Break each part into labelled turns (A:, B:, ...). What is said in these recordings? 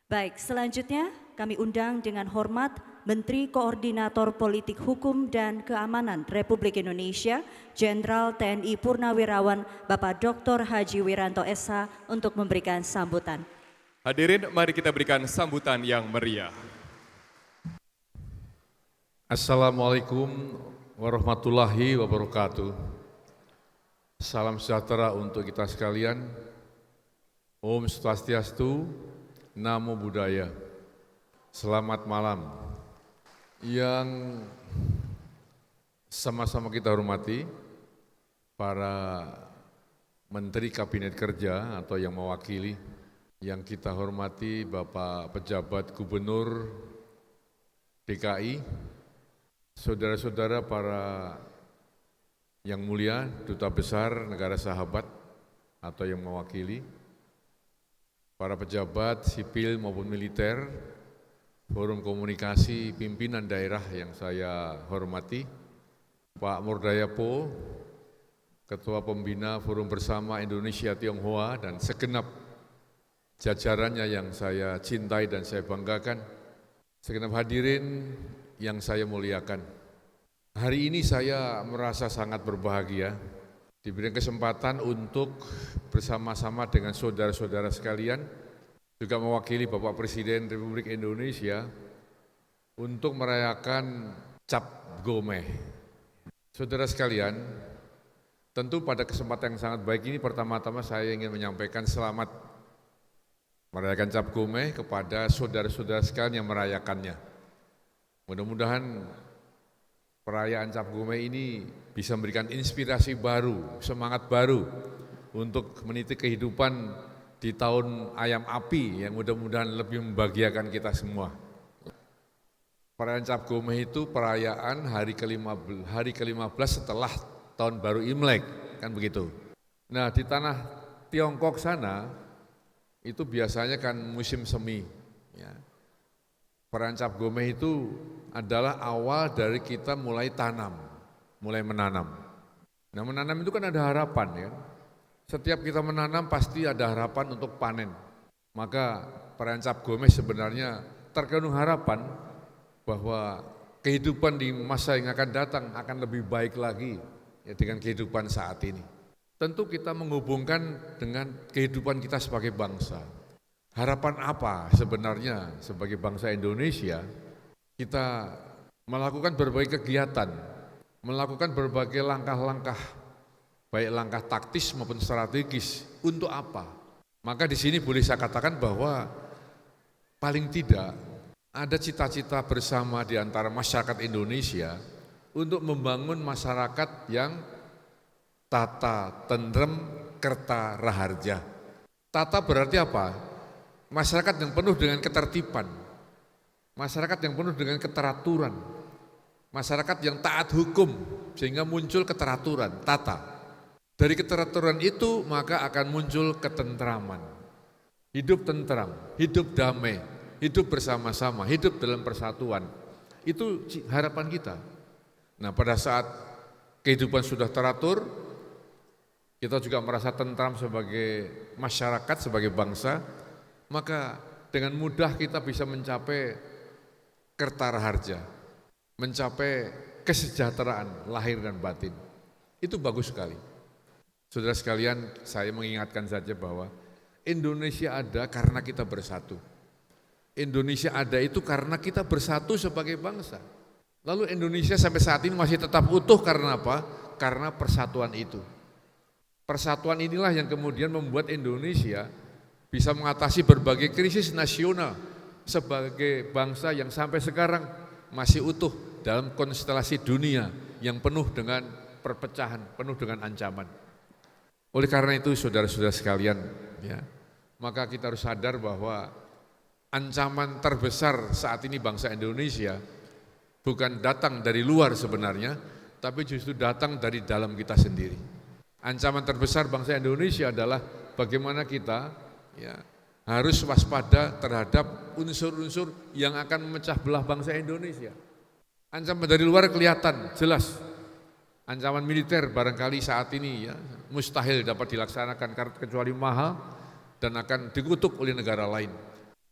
A: Baik, selanjutnya kami undang dengan hormat Menteri Koordinator Politik Hukum dan Keamanan Republik Indonesia, Jenderal TNI Purnawirawan Bapak Dr. Haji Wiranto SH untuk memberikan sambutan.
B: Hadirin, mari kita berikan sambutan yang meriah.
C: Assalamualaikum warahmatullahi wabarakatuh. Salam sejahtera untuk kita sekalian. Om Swastiastu, Namo Buddhaya. Selamat malam. Yang sama-sama kita hormati, para Menteri Kabinet Kerja atau yang mewakili, yang kita hormati Bapak Pejabat Gubernur DKI, saudara-saudara para yang mulia, Duta Besar Negara Sahabat atau yang mewakili, para pejabat sipil maupun militer, forum komunikasi pimpinan daerah yang saya hormati, Pak Murdayapo, Ketua Pembina Forum Bersama Indonesia Tionghoa dan segenap jajarannya yang saya cintai dan saya banggakan, segenap hadirin yang saya muliakan. Hari ini saya merasa sangat berbahagia diberikan kesempatan untuk bersama-sama dengan saudara-saudara sekalian, juga mewakili Bapak Presiden Republik Indonesia untuk merayakan Cap Gomeh. Saudara sekalian, tentu pada kesempatan yang sangat baik ini pertama-tama saya ingin menyampaikan selamat merayakan Cap Gomeh kepada saudara-saudara sekalian yang merayakannya. Mudah-mudahan perayaan Cap Gomeh ini bisa memberikan inspirasi baru, semangat baru untuk meniti kehidupan di tahun ayam api yang mudah-mudahan lebih membahagiakan kita semua. Perayaan Cap Gomeh itu perayaan hari ke-15 setelah tahun baru Imlek, kan begitu. Nah, di tanah Tiongkok sana itu biasanya kan musim semi. Ya. Perayaan Cap Gomeh itu adalah awal dari kita mulai tanam, mulai menanam. Nah, menanam itu kan ada harapan ya. Setiap kita menanam pasti ada harapan untuk panen. Maka perayaan Cap Gomeh sebenarnya terkandung harapan bahwa kehidupan di masa yang akan datang akan lebih baik lagi ya, dengan kehidupan saat ini. Tentu kita menghubungkan dengan kehidupan kita sebagai bangsa. Harapan apa sebenarnya sebagai bangsa Indonesia? Kita melakukan berbagai kegiatan, melakukan berbagai langkah-langkah, baik langkah taktis maupun strategis. Untuk apa? Maka di sini boleh saya katakan bahwa paling tidak ada cita-cita bersama di antara masyarakat Indonesia untuk membangun masyarakat yang tata, tentrem, kerta, raharja. Tata berarti apa? Masyarakat yang penuh dengan ketertiban, masyarakat yang penuh dengan keteraturan, masyarakat yang taat hukum sehingga muncul keteraturan, tata. Dari keteraturan itu maka akan muncul ketentraman, hidup tentram, hidup damai, hidup bersama-sama, hidup dalam persatuan. Itu harapan kita. Nah, pada saat kehidupan sudah teratur, kita juga merasa tentram sebagai masyarakat, sebagai bangsa, maka dengan mudah kita bisa mencapai kerta raharja, mencapai kesejahteraan lahir dan batin. Itu bagus sekali. Saudara sekalian, saya mengingatkan saja bahwa Indonesia ada karena kita bersatu. Indonesia ada itu karena kita bersatu sebagai bangsa. Lalu Indonesia sampai saat ini masih tetap utuh karena apa? Karena persatuan itu. Persatuan inilah yang kemudian membuat Indonesia bisa mengatasi berbagai krisis nasional sebagai bangsa yang sampai sekarang masih utuh dalam konstelasi dunia yang penuh dengan perpecahan, penuh dengan ancaman. Oleh karena itu saudara-saudara sekalian, ya, maka kita harus sadar bahwa ancaman terbesar saat ini bangsa Indonesia bukan datang dari luar sebenarnya, tapi justru datang dari dalam kita sendiri. Ancaman terbesar bangsa Indonesia adalah bagaimana kita ya, harus waspada terhadap unsur-unsur yang akan memecah belah bangsa Indonesia. Ancaman dari luar kelihatan, jelas. Ancaman militer barangkali saat ini ya, mustahil dapat dilaksanakan kecuali mahal dan akan dikutuk oleh negara lain.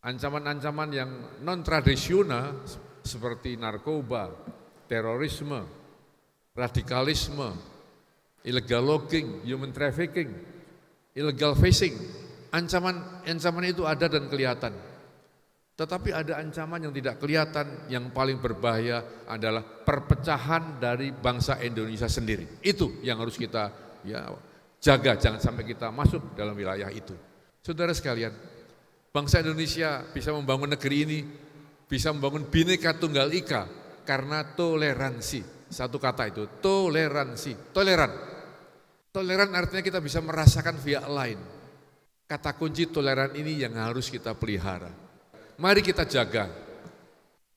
C: ancaman-ancaman yang non-tradisional seperti narkoba, terorisme, radikalisme, illegal logging, human trafficking, illegal fishing. Ancaman itu ada dan kelihatan. Tetapi ada ancaman yang tidak kelihatan, yang paling berbahaya adalah perpecahan dari bangsa Indonesia sendiri. Itu yang harus kita jaga, jangan sampai kita masuk dalam wilayah itu. Saudara sekalian, bangsa Indonesia bisa membangun negeri ini, bisa membangun Bhinneka Tunggal Ika karena toleransi. Satu kata itu, toleransi, toleran. Toleran artinya kita bisa merasakan pihak lain. Kata kunci toleran ini yang harus kita pelihara. Mari kita jaga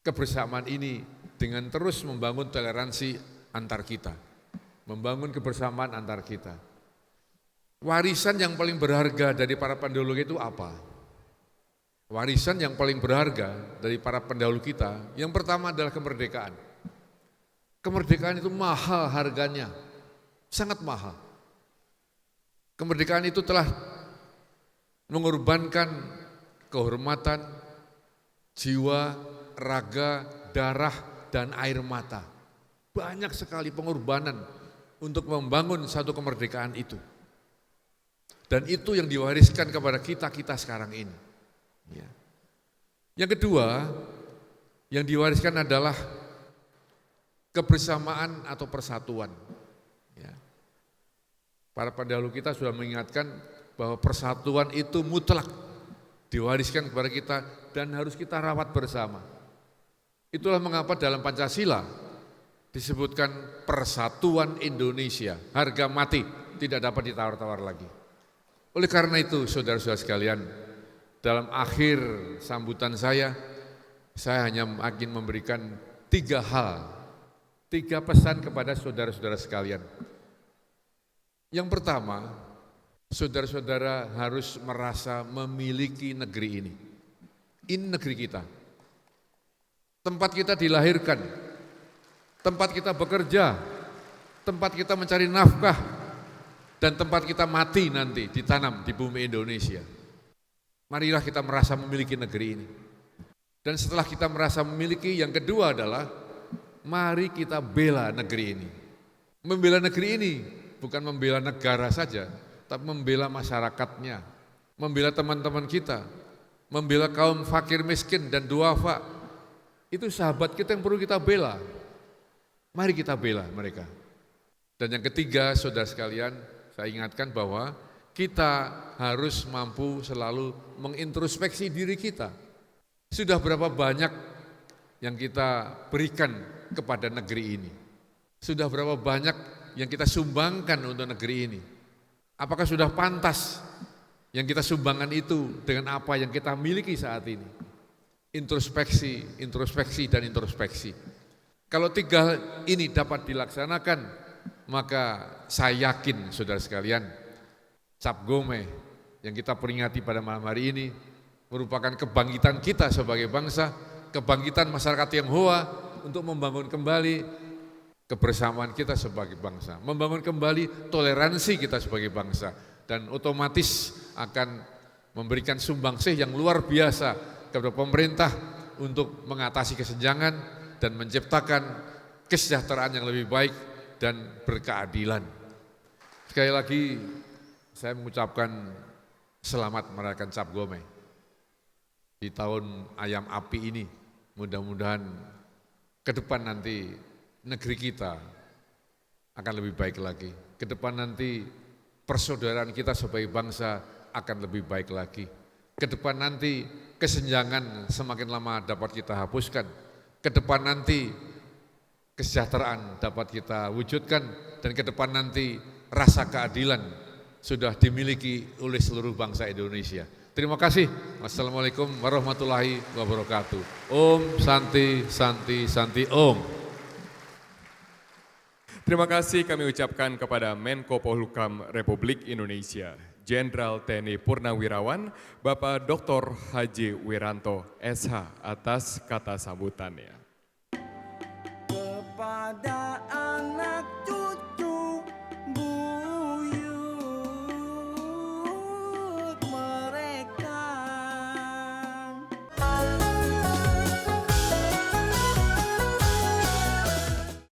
C: kebersamaan ini dengan terus membangun toleransi antar kita. Membangun kebersamaan antar kita. Warisan yang paling berharga dari para pendahulu itu apa? Warisan yang paling berharga dari para pendahulu kita, yang pertama adalah kemerdekaan. Kemerdekaan itu mahal harganya, sangat mahal. Kemerdekaan itu telah mengorbankan kehormatan, jiwa, raga, darah, dan air mata. Banyak sekali pengorbanan untuk membangun satu kemerdekaan itu. Dan itu yang diwariskan kepada kita sekarang ini. Ya. Yang kedua, yang diwariskan adalah kebersamaan atau persatuan. Ya. Para pendahulu kita sudah mengingatkan bahwa persatuan itu mutlak diwariskan kepada kita dan harus kita rawat bersama. Itulah mengapa dalam Pancasila disebutkan persatuan Indonesia, harga mati, tidak dapat ditawar-tawar lagi. Oleh karena itu, saudara-saudara sekalian, dalam akhir sambutan saya hanya akan memberikan 3 hal, 3 pesan kepada saudara-saudara sekalian. Yang pertama, saudara-saudara harus merasa memiliki negeri ini. Ini negeri kita. Tempat kita dilahirkan, tempat kita bekerja, tempat kita mencari nafkah, dan tempat kita mati nanti ditanam di bumi Indonesia. Marilah kita merasa memiliki negeri ini. Dan setelah kita merasa memiliki, yang kedua adalah mari kita bela negeri ini. Membela negeri ini bukan membela negara saja, tapi membela masyarakatnya, membela teman-teman kita, membela kaum fakir miskin dan duafa. Itu sahabat kita yang perlu kita bela. Mari kita bela mereka. Dan yang ketiga, saudara sekalian, saya ingatkan bahwa kita harus mampu selalu mengintrospeksi diri kita. Sudah berapa banyak yang kita berikan kepada negeri ini? Sudah berapa banyak yang kita sumbangkan untuk negeri ini? Apakah sudah pantas yang kita sumbangkan itu dengan apa yang kita miliki saat ini? Introspeksi, introspeksi, dan introspeksi. Kalau 3 ini dapat dilaksanakan, maka saya yakin saudara sekalian, Cap Gomeh yang kita peringati pada malam hari ini merupakan kebangkitan kita sebagai bangsa, kebangkitan masyarakat Tionghoa untuk membangun kembali kebersamaan kita sebagai bangsa, membangun kembali toleransi kita sebagai bangsa, dan otomatis akan memberikan sumbangsih yang luar biasa kepada pemerintah untuk mengatasi kesenjangan dan menciptakan kesejahteraan yang lebih baik dan berkeadilan. Sekali lagi saya mengucapkan selamat merayakan Cap Gomeh di tahun ayam api ini. Mudah-mudahan ke depan nanti negeri kita akan lebih baik lagi. Ke depan nanti persaudaraan kita sebagai bangsa akan lebih baik lagi. Ke depan nanti kesenjangan semakin lama dapat kita hapuskan. Ke depan nanti kesejahteraan dapat kita wujudkan, dan ke depan nanti rasa keadilan sudah dimiliki oleh seluruh bangsa Indonesia. Terima kasih. Wassalamualaikum warahmatullahi wabarakatuh. Om Santi Santi Santi Om.
B: Terima kasih kami ucapkan kepada Menko Polhukam Republik Indonesia, Jenderal TNI Purnawirawan, Bapak Dr. Haji Wiranto, SH, atas kata sambutannya.
D: Kepada anak